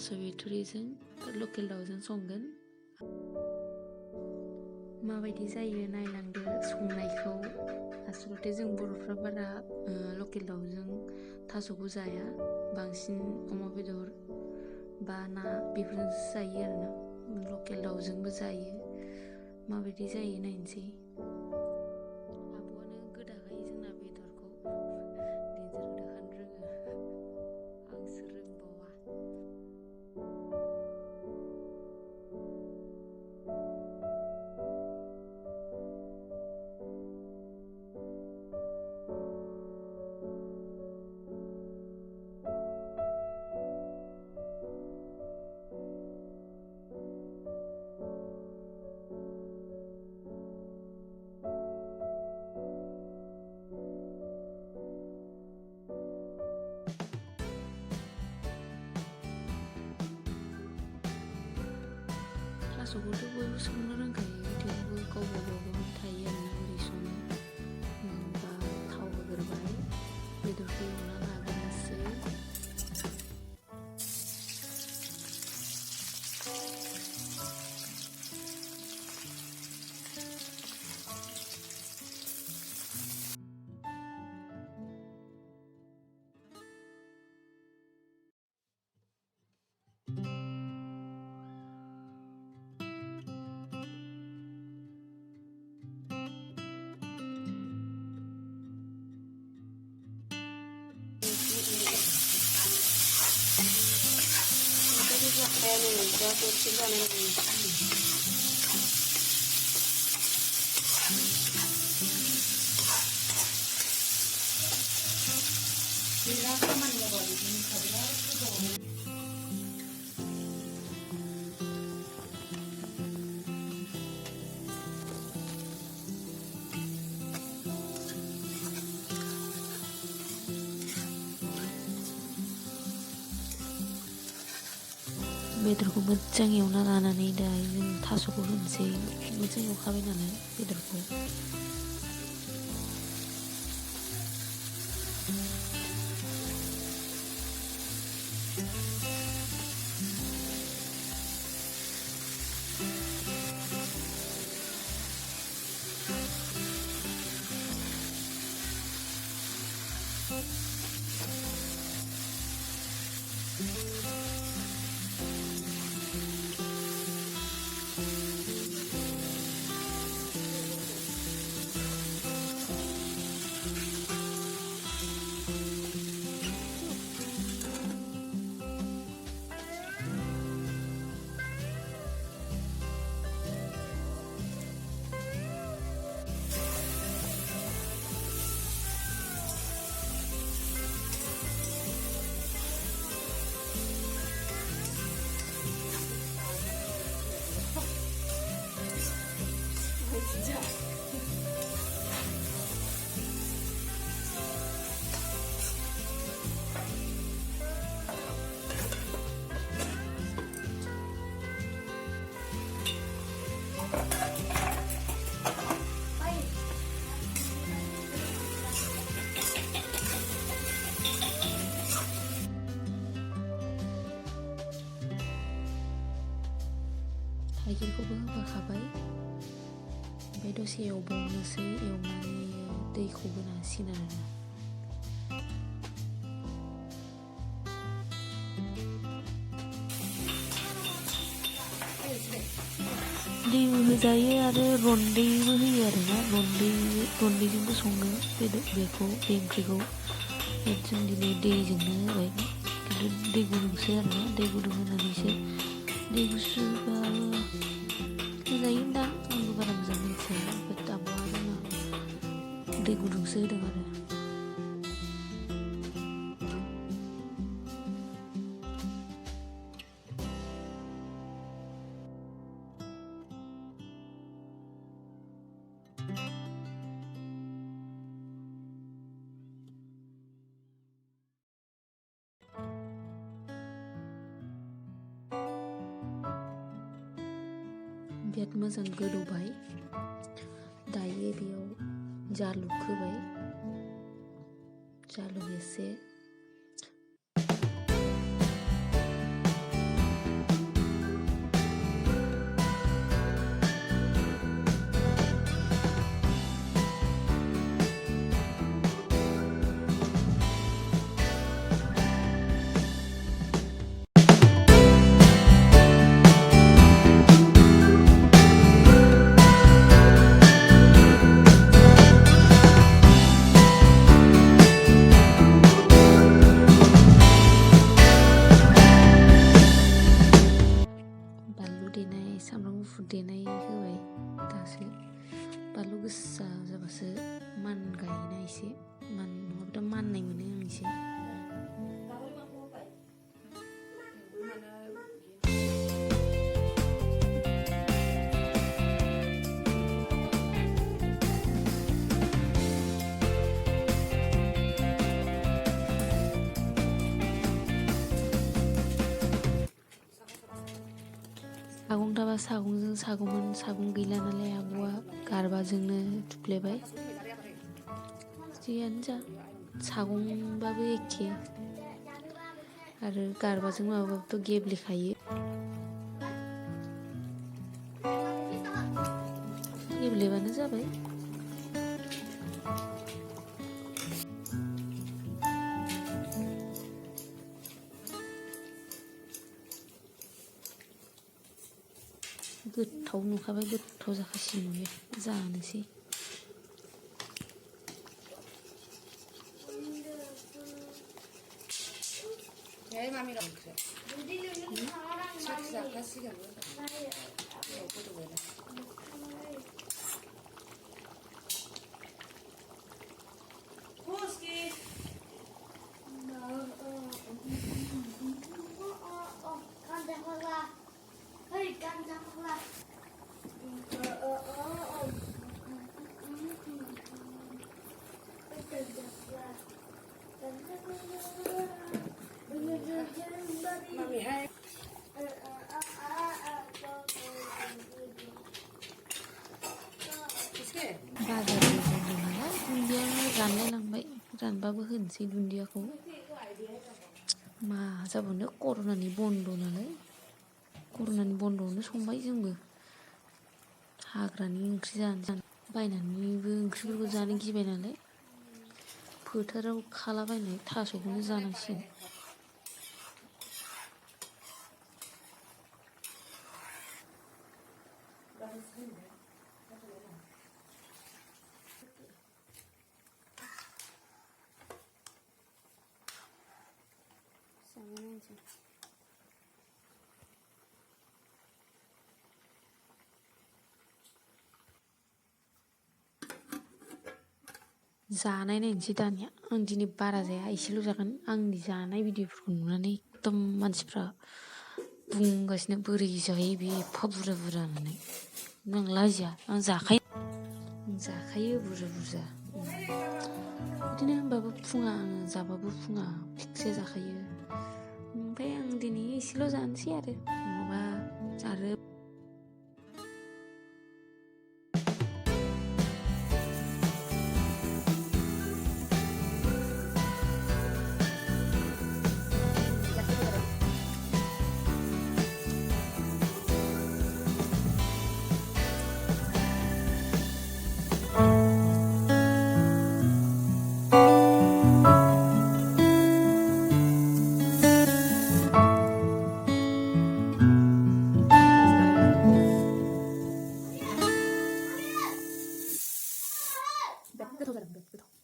थास' बिथुरिजों लकेल दाउजों संगोन। माबायदि जायो नायलांदो संनायखौ। आसलथे जों बर'फ्रा बारा लकेल दाउजों थास'खौ जाया, बांसिन अमा बेदर बा ना बेफोरजोंसो जायो आरोना। लकेल दाउजोंबो जायो। माबायदि जायो नायनोसै। आब'आनो गोदाखायो जोंना बेदरखौ, डेन्जार गोदाखानो रोङो। आंसो रोंबावा। थास'खौथ' बयबो संनो रोंखायो, थेवबो गावबा गाव थायो आरोना बोरै सङो। बा थाव होग्रोबाय, बेदरखौ एवना लाग्रोनोसै। बेदरखौ मोजां एवना लानानै दायो जों थास'खौ होनोसै। मोजां एवखाबाय नालाय बेदरखौ। थाइगिरखौबो होफाखाबाय, ओमफ्राय दसे एवबावनोसै। एवनानै दैखौ होना होसिगोन आरोना। दैबो होजायो आरो रन्दैबो होयो आरोना। रन्दैजोंबो सङो बेखौ, बे ओंख्रिखौ। जों दिनै दैजोंनो होबाय, खिन्थु दै गुदुंसो आरोना। दै गुदुं होनानैसो, दै गुसुबा होजायोदां, आंबो बारा मोजां मिथिया। बाट आब'आ जोंना दै गुदुंसो होदों आरो। बिराद मोजां गोदौबाय। दायो बेयाव जालुक होबाय, जालुक एसे। गुफुर देनाय होबाय दासो बानलु गोसा जाबासो मान गायोना एसे नङाबाथ' माननाय मोनो आं एसे सागं थाबा सागंजों सागौमोन सागं गैला नालाय आब'आ गारबाजोंनो थुफ्लेबाय जियानो जा सागंबाबो एखे आरो गारबाजों माबाबाबोथ' गेब्लेखायो गेब्लेबानो जाबाय गोथाव नुखाबाय गोथाव जाखासिगोन बे जानोसै बाजारनिफ्राय नालाय दुन्दिया रानलायलांबाय रानबाबो होनोसै दुन्दियाखौ मा जाबावनो कर'नानि बन्द' नालाय कर'नानि बन्द'आवनो संबाय जोंबो हाग्रानि ओंख्रि जानो बायनानैबो ओंख्रिफोरखौ जानो गिबाय नालाय फोथाराव खालाबायनाय थास'खौनो जानांसिगोन जानाय नायनोसै दानिया आं दिनै बारा जाया एसेल' जागोन आंनि जानाय भिडिअफोरखौ नुनानै एकदम मानसिफ्रा बुंगासिनो बोरै जायो बे एफा बुरजा बुरजा होननानै आं लाजिया आं जाखायो बुरजा बुरजा बिदिनो होनबाबो फुङा आङो जाबाबो फुङा थिगसे जाखायो ओमफ्राय आं दिनै एसेल' जानोसै आरो नङाबा आरो गोथाव जादों गोथाव